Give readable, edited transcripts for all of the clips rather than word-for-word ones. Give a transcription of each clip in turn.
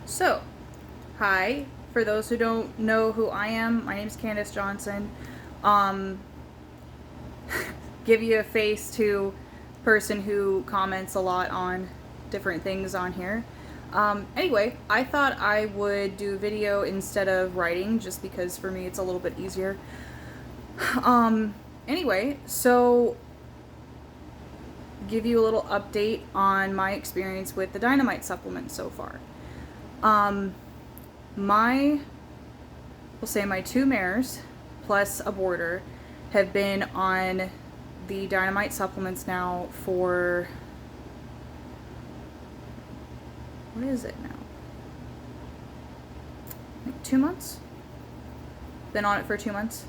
So, hi. For those who don't know who I am, my name is Candace Johnson. Um, give you a face to person who comments a lot on different things on here. Anyway, I thought I would do video instead of writing just because for me it's a little bit easier. Anyway, so give you a little update on my experience with the Dynamite supplement so far. My, we'll say my two mares plus a boarder have been on the Dynamite supplements now for, what is it now? Like 2 months? Been on it for 2 months.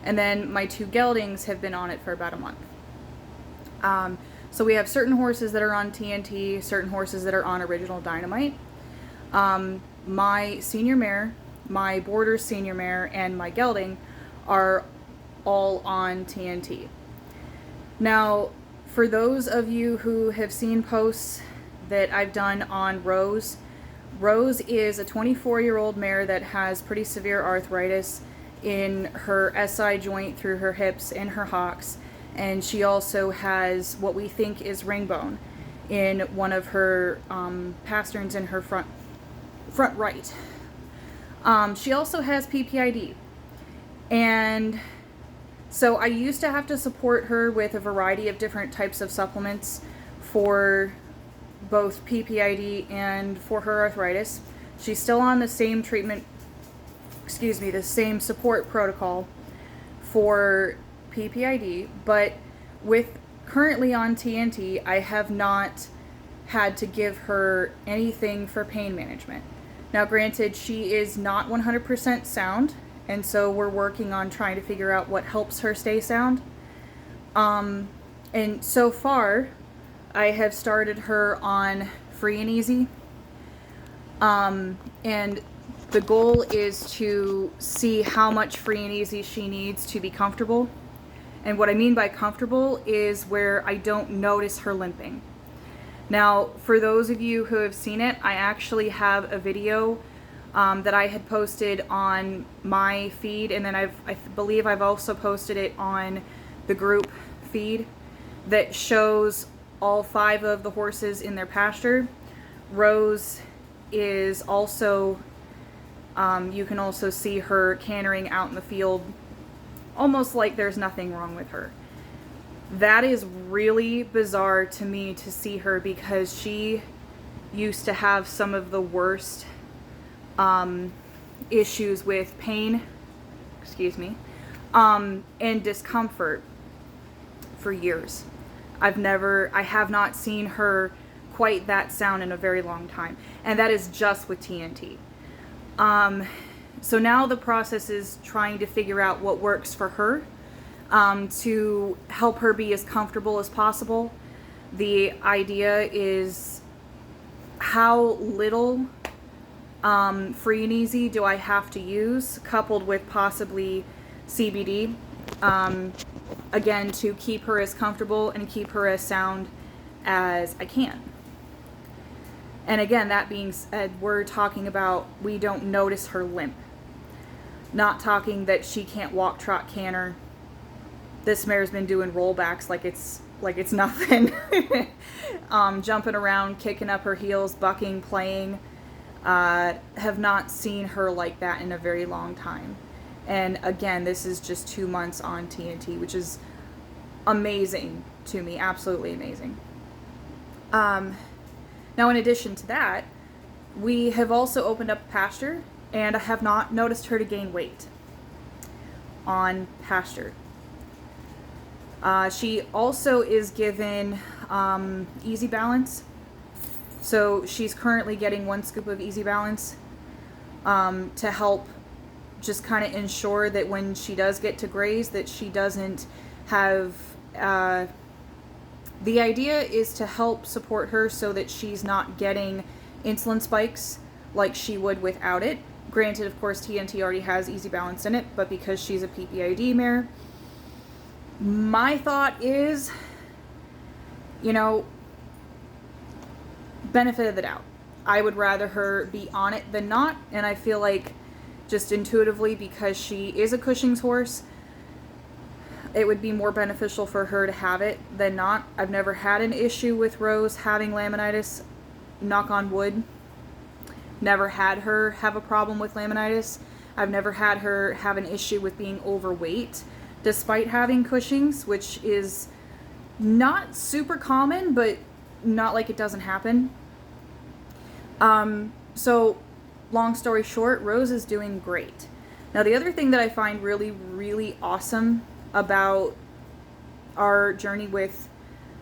And then my two geldings have been on it for about a month. So we have certain horses that are on TNT, certain horses that are on original Dynamite. My senior mare, my boarder senior mare, and my gelding are all on TNT. Now, for those of you who have seen posts that I've done on Rose, Rose is a 24-year-old mare that has pretty severe arthritis in her SI joint through her hips and her hocks, and she also has what we think is ring bone in one of her pasterns in her front right. She also has PPID, and so I used to have to support her with a variety of different types of supplements for both PPID and for her arthritis. She's still on the same treatment, the same support protocol for PPID, but with currently on TNT, I have not had to give her anything for pain management. Now, granted, she is not 100% sound, and so we're working on trying to figure out what helps her stay sound. And so far, I have started her on Free and Easy. And the goal is to see how much Free and Easy she needs to be comfortable. And what I mean by comfortable is where I don't notice her limping. Now, for those of you who have seen it, I actually have a video that I had posted on my feed, and then I believe I've also posted it on the group feed that shows all 5 of the horses in their pasture. Rose is also, you can also see her cantering out in the field almost like there's nothing wrong with her. That is really bizarre to me to see her because she used to have some of the worst issues with pain, and discomfort for years. I have not seen her quite that sound in a very long time, and that is just with TNT. So now the process is trying to figure out what works for her, to help her be as comfortable as possible. The idea is how little Free and Easy do I have to use, coupled with possibly CBD, again, to keep her as comfortable and keep her as sound as I can. And again, that being said, we're talking about we don't notice her limp. Not talking that she can't walk, trot, canter. This mare's been doing rollbacks like it's nothing. Jumping around, kicking up her heels, bucking, playing. Have not seen her like that in a very long time. And again, this is just 2 months on TNT, which is amazing to me, absolutely amazing. Now, in addition to that, we have also opened up pasture, and I have not noticed her to gain weight on pasture. She also is given Easy Balance. So she's currently getting 1 scoop of Easy Balance to help just kind of ensure that when she does get to graze that she doesn't have... the idea is to help support her so that she's not getting insulin spikes like she would without it. Granted, of course, TNT already has Easy Balance in it, but because she's a PPID mare, my thought is, benefit of the doubt. I would rather her be on it than not. And I feel like just intuitively, because she is a Cushing's horse, it would be more beneficial for her to have it than not. I've never had an issue with Rose having laminitis, knock on wood. Never had her have a problem with laminitis. I've never had her have an issue with being overweight, despite having Cushing's, which is not super common, but not like it doesn't happen. So long story short, Rose is doing great. Now, the other thing that I find really, really awesome about our journey with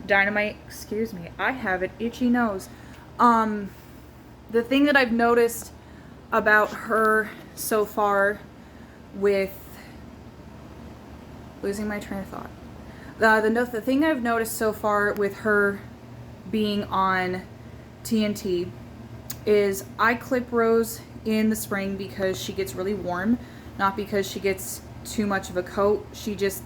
Dynamite, excuse me, I have an itchy nose. The thing that I've noticed about her so far with losing my train of thought. The thing I've noticed so far with her being on TNT is I clip Rose in the spring because she gets really warm, not because she gets too much of a coat. She just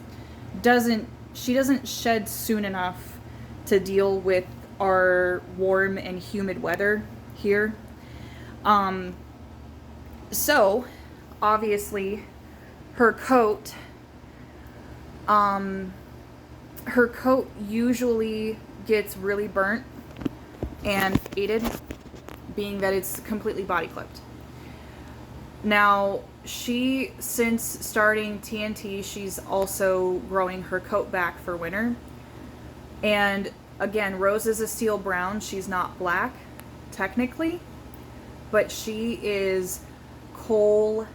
doesn't shed soon enough to deal with our warm and humid weather here. So obviously her coat usually gets really burnt and faded, being that it's completely body clipped. Now, since starting TNT, she's also growing her coat back for winter. And again, Rose is a steel brown. She's not black, technically, but she is coal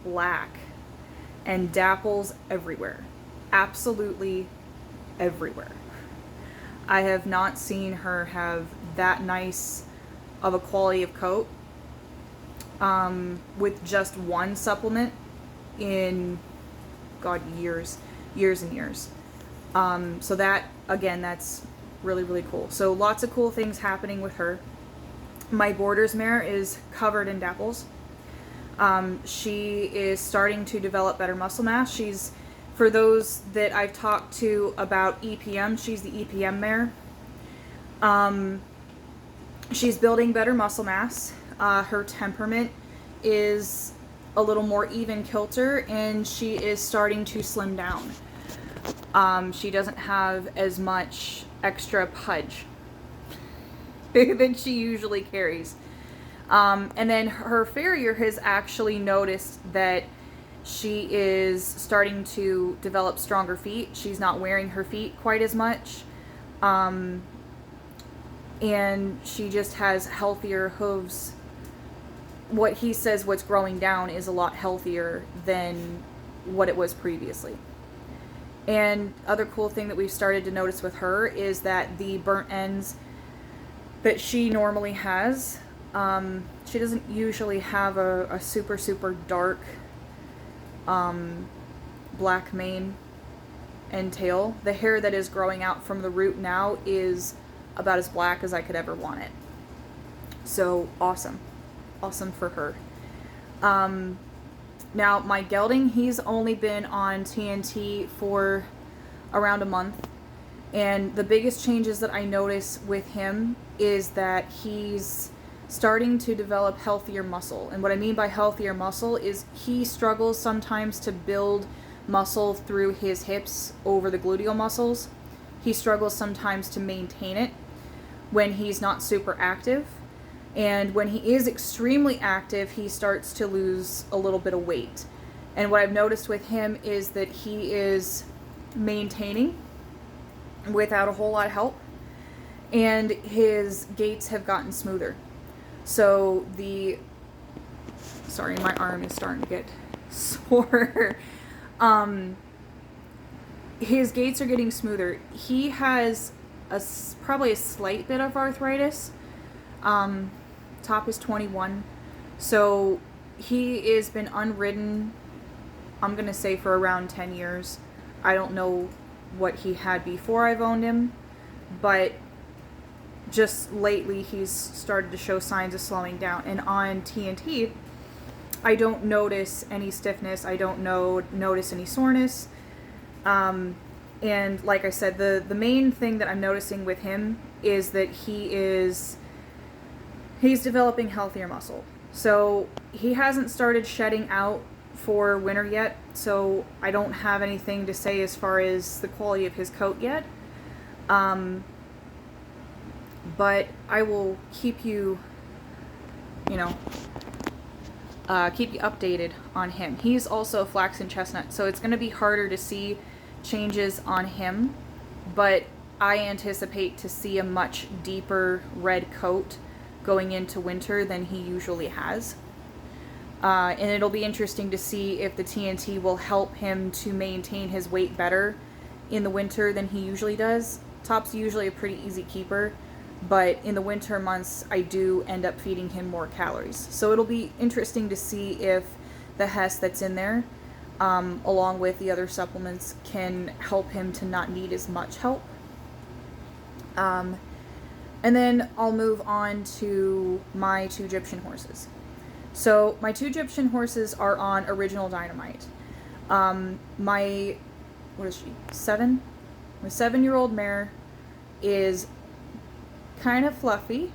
black and dapples everywhere. Absolutely everywhere. I have not seen her have that nice of a quality of coat with just one supplement in, God, years and years. So that, again, that's really, really cool. So lots of cool things happening with her. My Borders mare is covered in dapples. She is starting to develop better muscle mass. For those that I've talked to about EPM, she's the EPM mare. She's building better muscle mass. Her temperament is a little more even kilter, and she is starting to slim down. She doesn't have as much extra pudge than she usually carries. And then her farrier has actually noticed that she is starting to develop stronger feet. She's not wearing her feet quite as much. And she just has healthier hooves. What he says what's growing down is a lot healthier than what it was previously. And other cool thing that we've started to notice with her is that the burnt ends that she normally has, she doesn't usually have a super, super dark black mane and tail. The hair that is growing out from the root now is about as black as I could ever want it. So awesome. Awesome for her. Now my gelding, he's only been on TNT for around a month. And the biggest changes that I notice with him is that he's starting to develop healthier muscle. And what I mean by healthier muscle is he struggles sometimes to build muscle through his hips over the gluteal muscles. He struggles sometimes to maintain it when he's not super active. And when he is extremely active, he starts to lose a little bit of weight. And what I've noticed with him is that he is maintaining without a whole lot of help. And his gaits have gotten smoother. So sorry, my arm is starting to get sore. His gaits are getting smoother. He has probably a slight bit of arthritis. Top is 21. So he has been unridden, I'm going to say, for around 10 years. I don't know what he had before I've owned him, but just lately he's started to show signs of slowing down. And on TNT, I don't notice any stiffness. I don't notice any soreness. And like I said, the main thing that I'm noticing with him is that he's developing healthier muscle. So he hasn't started shedding out for winter yet, so I don't have anything to say as far as the quality of his coat yet. But I will keep you, keep you updated on him. He's also flaxen chestnut, so it's going to be harder to see changes on him, but I anticipate to see a much deeper red coat going into winter than he usually has. And it'll be interesting to see if the TNT will help him to maintain his weight better in the winter than he usually does. Top's usually a pretty easy keeper, but in the winter months I do end up feeding him more calories. So it'll be interesting to see if the Hess that's in there, along with the other supplements, can help him to not need as much help. And then I'll move on to my 2 Egyptian horses. So my 2 Egyptian horses are on Original Dynamite. My 7-year-old mare is kind of fluffy.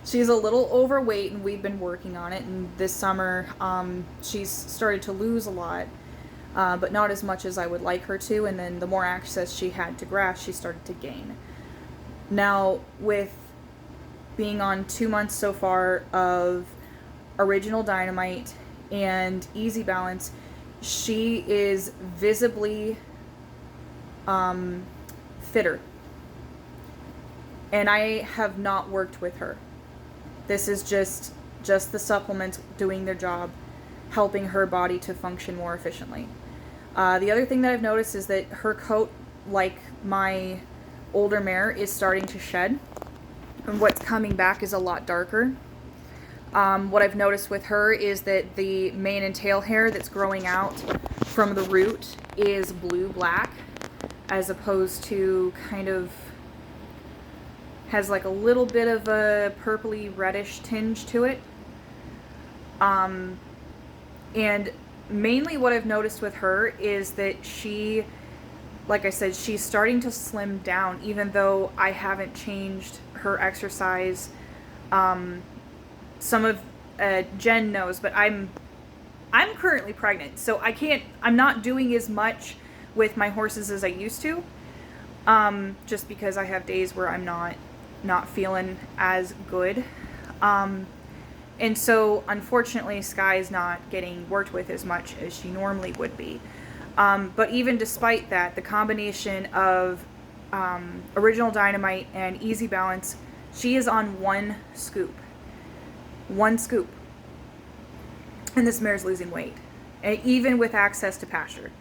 She's a little overweight, and we've been working on it. And this summer, she's started to lose a lot, but not as much as I would like her to. And then the more access she had to grass, she started to gain. Now, with being on 2 months so far of Original Dynamite and Easy Balance, she is visibly fitter. And I have not worked with her. This is just the supplements doing their job, helping her body to function more efficiently. The other thing that I've noticed is that her coat, like my older mare, is starting to shed, and what's coming back is a lot darker. What I've noticed with her is that the mane and tail hair that's growing out from the root is blue-black, as opposed to kind of has like a little bit of a purpley reddish tinge to it. And mainly what I've noticed with her is that she, like I said, she's starting to slim down, even though I haven't changed her exercise. Some of Jen knows, but I'm currently pregnant, so I'm not doing as much with my horses as I used to, just because I have days where I'm not feeling as good. And so unfortunately Sky is not getting worked with as much as she normally would be. But even despite that, the combination of Original Dynamite and Easy Balance, she is on 1 scoop. 1 scoop. And this mare's losing weight, even with access to pasture.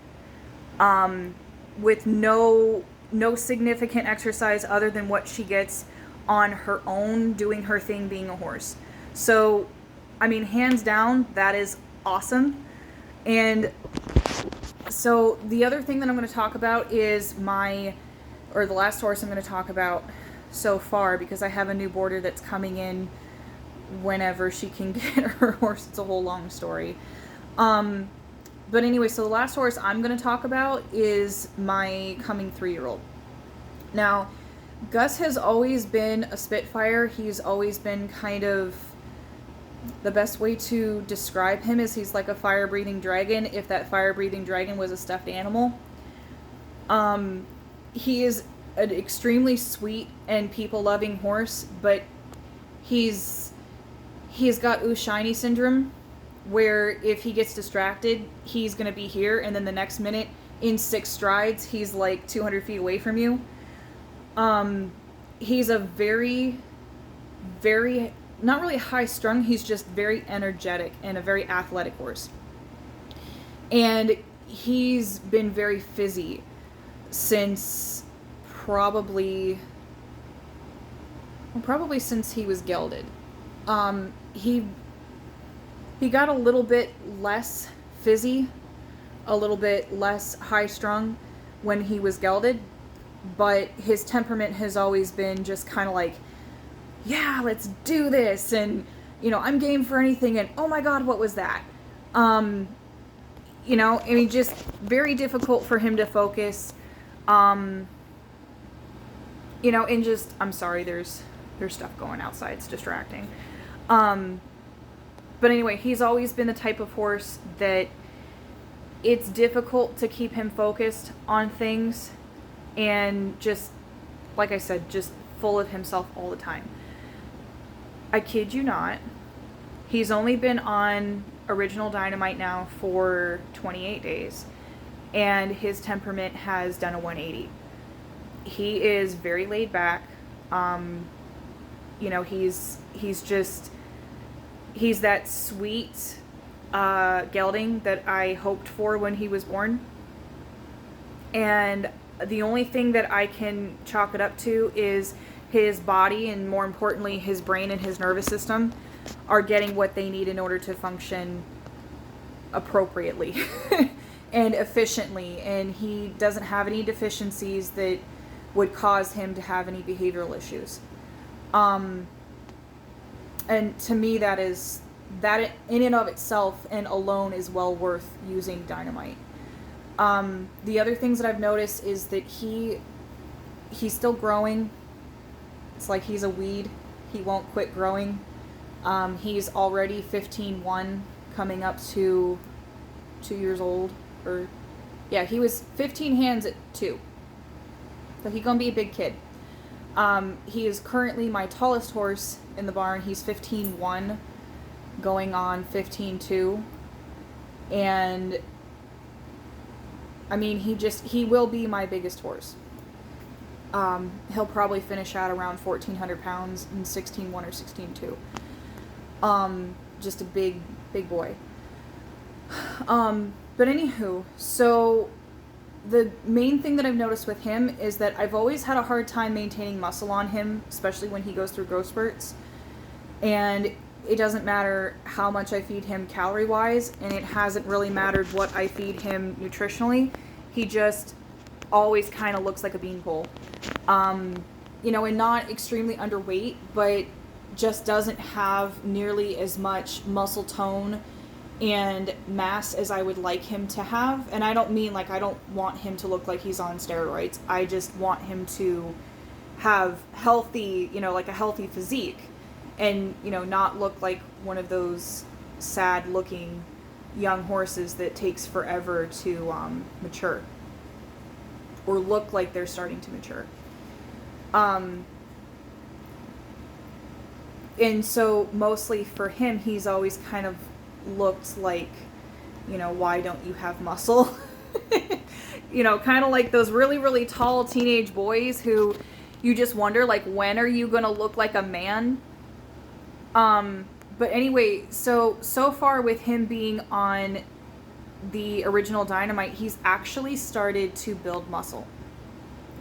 With no significant exercise other than what she gets on her own, doing her thing, being a horse. So, I mean, hands down, that is awesome. And so the other thing that I'm going to talk about is the last horse I'm going to talk about so far, because I have a new boarder that's coming in whenever she can get her horse. It's a whole long story. But anyway, so the last horse I'm going to talk about is my coming 3-year-old. Now, Gus has always been a Spitfire. He's always been kind of, the best way to describe him is he's like a fire-breathing dragon, if that fire-breathing dragon was a stuffed animal. He is an extremely sweet and people-loving horse, but he's got ooh shiny syndrome, where if he gets distracted, he's going to be here, and then the next minute, in 6 strides, he's like 200 feet away from you. He's a very, very, not really high-strung, he's just very energetic and a very athletic horse. And he's been very fizzy since probably since he was gelded. He got a little bit less fizzy, a little bit less high-strung when he was gelded, but his temperament has always been just kind of like, yeah, let's do this, and, I'm game for anything, and oh my god, what was that? I mean, just very difficult for him to focus, and just, I'm sorry, there's stuff going outside, it's distracting. But anyway, he's always been the type of horse that it's difficult to keep him focused on things and just, like I said, just full of himself all the time. I kid you not. He's only been on Original Dynamite now for 28 days, and his temperament has done a 180. He is very laid back. You know, he's that sweet gelding that I hoped for when he was born. And the only thing that I can chalk it up to is his body, and more importantly, his brain and his nervous system are getting what they need in order to function appropriately and efficiently. And he doesn't have any deficiencies that would cause him to have any behavioral issues. And to me, that in and of itself and alone is well worth using Dynamite. The other things that I've noticed is that he's still growing. It's like he's a weed. He won't quit growing. He's already 15-1, coming up to 2 years old. He was 15 hands at 2. So he's gonna be a big kid. He is currently my tallest horse in the barn. He's 15-1, going on 15-2. And I mean, he will be my biggest horse. He'll probably finish out around 1,400 pounds in 16-1 or 16-2. Just a big boy. But anywho, so the main thing that I've noticed with him is that I've always had a hard time maintaining muscle on him, especially when he goes through growth spurts. And it doesn't matter how much I feed him calorie-wise, and it hasn't really mattered what I feed him nutritionally. He just always kind of looks like a beanpole. You know, and not extremely underweight, but just doesn't have nearly as much muscle tone and mass as I would like him to have. And I don't mean like I don't want him to look like he's on steroids. I just want him to have healthy, you know, like a healthy physique, and, you know, not look like one of those sad looking young horses that takes forever to mature or look like they're starting to mature. And so mostly for him, he's always kind of looked like, you know, why don't you have muscle? You know, kind of like those really, really tall teenage boys who you just wonder, like, when are you going to look like a man? But anyway, so far with him being on the Original Dynamite, he's actually started to build muscle.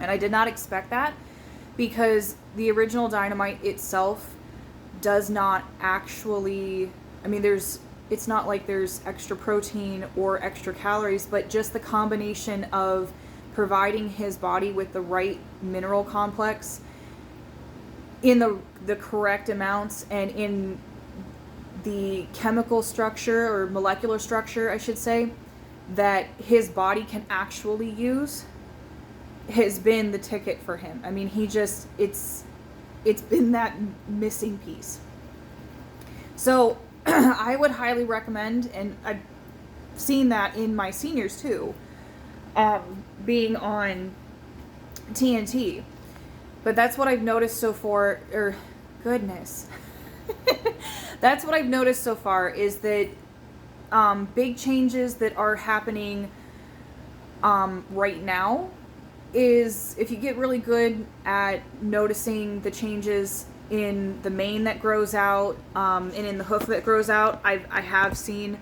And I did not expect that, because the Original Dynamite itself does not actually, I mean, it's not like there's extra protein or extra calories, but just the combination of providing his body with the right mineral complex in the correct amounts and in the chemical structure or molecular structure, I should say, that his body can actually use has been the ticket for him. I mean, it's been that missing piece. So I would highly recommend, and I've seen that in my seniors too, being on TNT. But that's what I've noticed so far, goodness. That's what I've noticed so far, is that big changes that are happening right now is if you get really good at noticing the changes in the mane that grows out and in the hoof that grows out, I have seen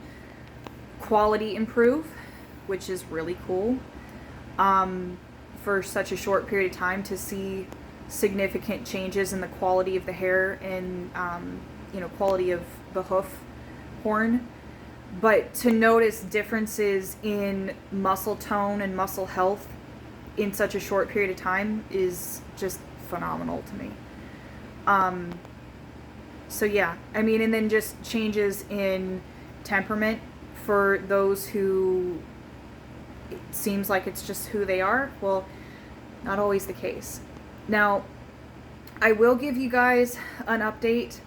quality improve, which is really cool. For such a short period of time to see significant changes in the quality of the hair and quality of the hoof horn. But to notice differences in muscle tone and muscle health in such a short period of time is just phenomenal to me. So yeah, I mean, and then just changes in temperament for those who it seems like it's just who they are. Well, not always the case. Now, I will give you guys an update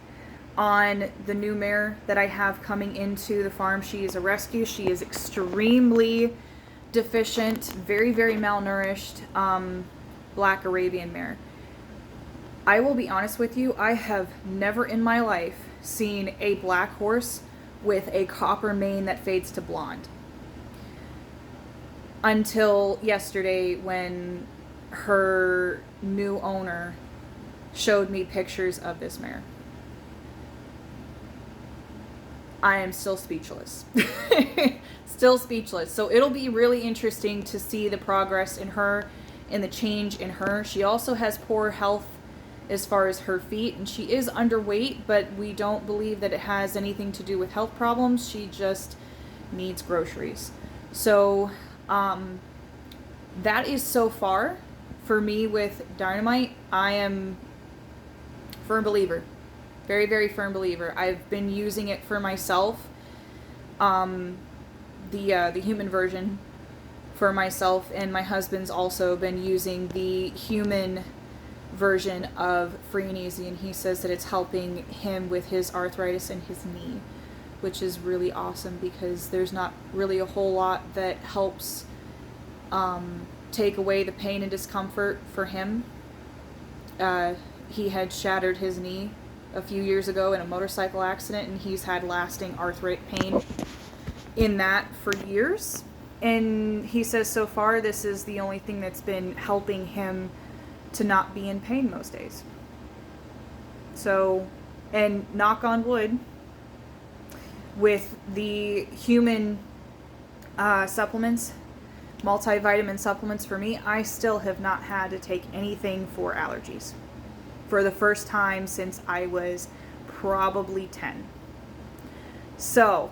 on the new mare that I have coming into the farm. She is a rescue. She is extremely deficient, very, very malnourished, black Arabian mare. I will be honest with you, I have never in my life seen a black horse with a copper mane that fades to blonde. Until yesterday when her new owner showed me pictures of this mare. I am still speechless. Still speechless. So it'll be really interesting to see the progress in her and the change in her. She also has poor health as far as her feet, and she is underweight, but we don't believe that it has anything to do with health problems. She just needs groceries. So that is so far for me with Dynamite. I am a firm believer. Very, very firm believer. I've been using it for myself. The human version for myself, and my husband's also been using the human version of Free and Easy, and he says that it's helping him with his arthritis in his knee, which is really awesome because there's not really a whole lot that helps take away the pain and discomfort for him. He had shattered his knee a few years ago in a motorcycle accident, and he's had lasting arthritic pain in that for years. And he says so far this is the only thing that's been helping him to not be in pain most days. So, and knock on wood, with the human supplements, multivitamin supplements for me, I still have not had to take anything for allergies for the first time since I was probably 10. So,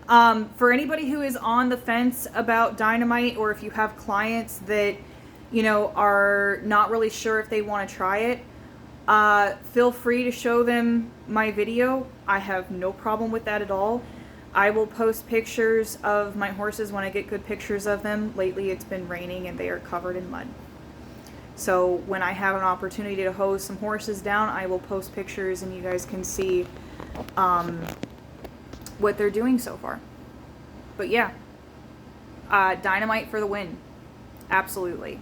for anybody who is on the fence about Dynamite, or if you have clients that, you know, are not really sure if they want to try it, feel free to show them my video. I have no problem with that at all. I will post pictures of my horses when I get good pictures of them. Lately it's been raining and they are covered in mud. So when I have an opportunity to hose some horses down, I will post pictures and you guys can see what they're doing so far. But yeah, Dynamite for the win. Absolutely.